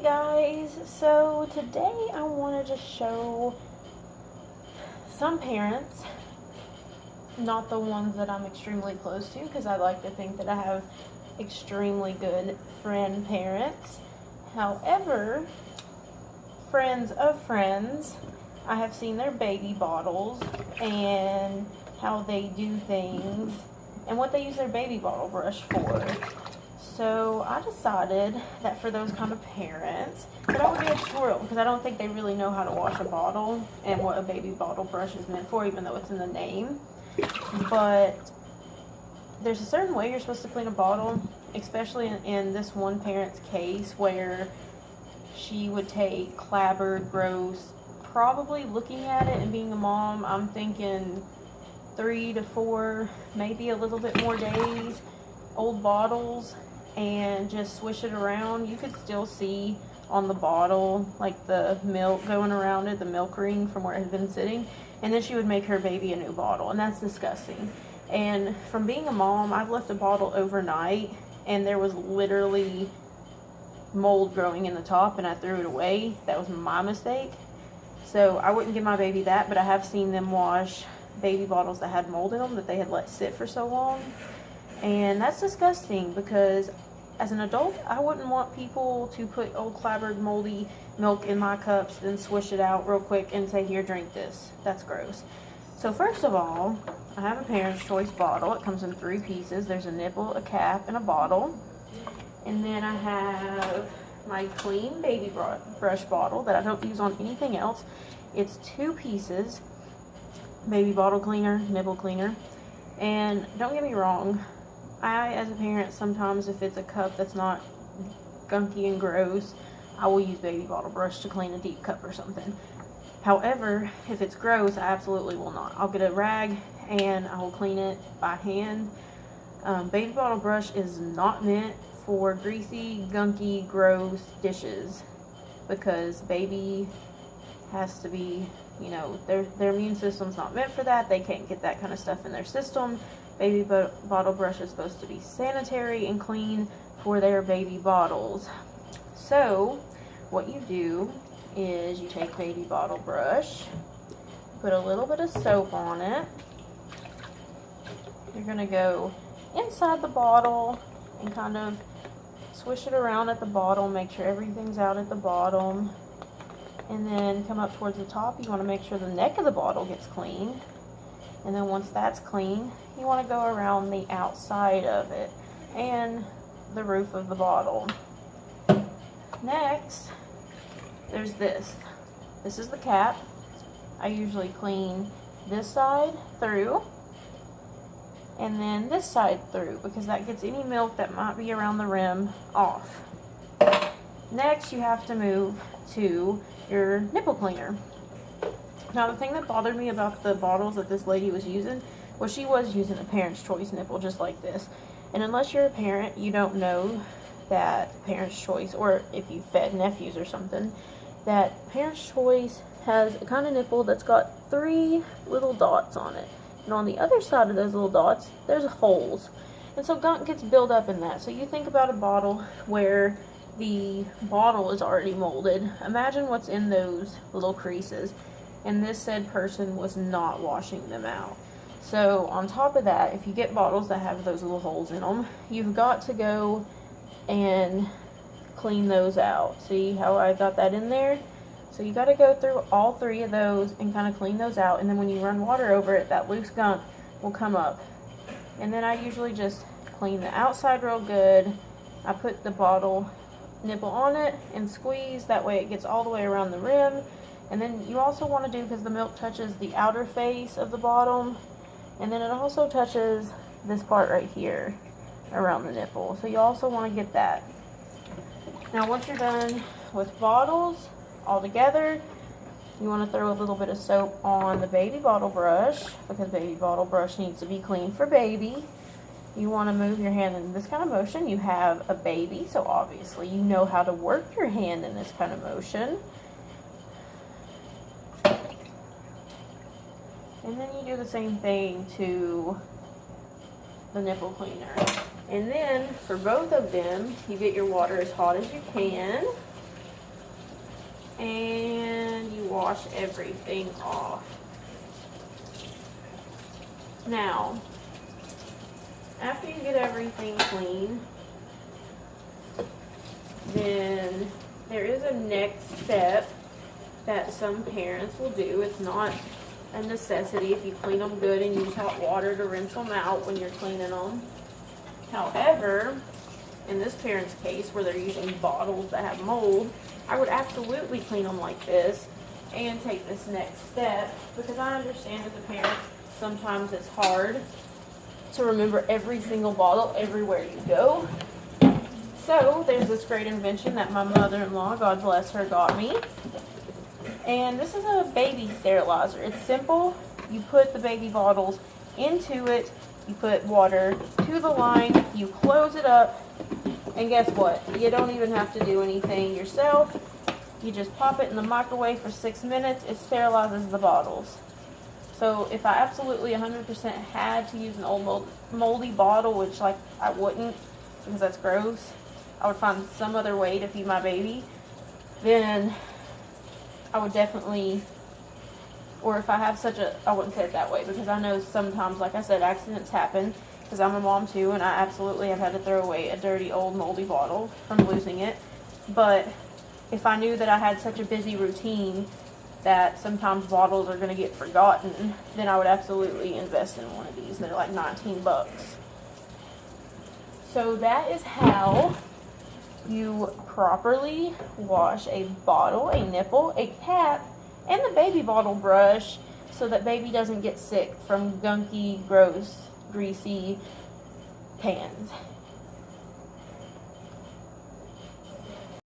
guys, so today I wanted to show some parents, not the ones that I'm extremely close to, because I like to think that I have extremely good friend parents. However, friends of friends, I have seen their baby bottles and how they do things and what they use their baby bottle brush for. So I decided that for those kind of parents that I would do a tutorial, because I don't think they really know how to wash a bottle and what a baby bottle brush is meant for, even though it's in the name. But there's a certain way you're supposed to clean a bottle, especially in this one parent's case where she would take clabbered, gross, probably looking at it and being a mom, I'm thinking 3 to 4, maybe a little bit more days, old bottles, and just swish it around. You could still see on the bottle like the milk going around it, the milk ring from where it had been sitting, and then she would make her baby a new bottle, and that's disgusting. And from being a mom, I've left a bottle overnight and there was literally mold growing in the top and I threw it away. That was my mistake. So I wouldn't give my baby that, but I have seen them wash baby bottles that had mold in them that they had let sit for so long. And that's disgusting, because as an adult, I wouldn't want people to put old clabbered moldy milk in my cups, then swish it out real quick and say, here, drink this. That's gross. So first of all, I have a Parents' Choice bottle. It comes in 3 pieces. There's a nipple, a cap, and a bottle. And then I have my clean baby brush bottle that I don't use on anything else. It's 2 pieces, baby bottle cleaner, nipple cleaner. And don't get me wrong, I, as a parent, sometimes if it's a cup that's not gunky and gross, I will use baby bottle brush to clean a deep cup or something. However, if it's gross, I absolutely will not. I'll get a rag and I will clean it by hand. Baby bottle brush is not meant for greasy, gunky, gross dishes, because baby has to be, you know, their immune system's not meant for that. They can't get that kind of stuff in their system. Baby bottle brush is supposed to be sanitary and clean for their baby bottles. So what you do is you take baby bottle brush, put a little bit of soap on it. You're going to go inside the bottle and kind of swish it around at the bottom, make sure everything's out at the bottom. And then come up towards the top. You want to make sure the neck of the bottle gets clean. And then once that's clean, you want to go around the outside of it and the roof of the bottle. Next, there's this. This is the cap. I usually clean this side through and then this side through, because that gets any milk that might be around the rim off. Next, you have to move to your nipple cleaner. Now, the thing that bothered me about the bottles that this lady was using was she was using a Parents' Choice nipple just like this. And unless you're a parent, you don't know that Parents' Choice, or if you fed nephews or something, that Parents' Choice has a kind of nipple that's got 3 little dots on it. And on the other side of those little dots, there's holes. And so gunk gets built up in that. So you think about a bottle where the bottle is already molded. Imagine what's in those little creases. And this said person was not washing them out. So on top of that, if you get bottles that have those little holes in them, you've got to go and clean those out. See how I got that in there? So you got to go through all 3 of those and kind of clean those out. And then when you run water over it, that loose gunk will come up. And then I usually just clean the outside real good. I put the bottle nipple on it and squeeze. That way it gets all the way around the rim. And then you also want to do, because the milk touches the outer face of the bottom, and then it also touches this part right here around the nipple. So you also want to get that. Now once you're done with bottles all together, you want to throw a little bit of soap on the baby bottle brush, because baby bottle brush needs to be clean for baby. You want to move your hand in this kind of motion. You have a baby, so obviously you know how to work your hand in this kind of motion. And then you do the same thing to the nipple cleaner. And then for both of them, you get your water as hot as you can. and you wash everything off. Now, after you get everything clean, then there is a next step that some parents will do. It's not a necessity if you clean them good and use hot water to rinse them out when you're cleaning them. However, in this parent's case where they're using bottles that have mold, I would absolutely clean them like this and take this next step, because I understand as a parent sometimes it's hard to remember every single bottle everywhere you go. So there's this great invention that my mother-in-law, God bless her, got me. And this is a baby sterilizer. It's simple. You put the baby bottles into it, you put water to the line, you close it up, and guess what? You don't even have to do anything yourself. You just pop it in the microwave for 6 minutes. It sterilizes the bottles. So if I absolutely 100% had to use an old moldy bottle, which like I wouldn't because that's gross, I would find some other way to feed my baby, then I would definitely, or if I have such a, I wouldn't say it that way, because I know sometimes, like I said, accidents happen, because I'm a mom too, and I absolutely have had to throw away a dirty old moldy bottle from losing it. But if I knew that I had such a busy routine that sometimes bottles are going to get forgotten, then I would absolutely invest in one of these. They're like 19 bucks. So that is how you properly wash a bottle, a nipple, a cap, and the baby bottle brush so that baby doesn't get sick from gunky, gross, greasy pans.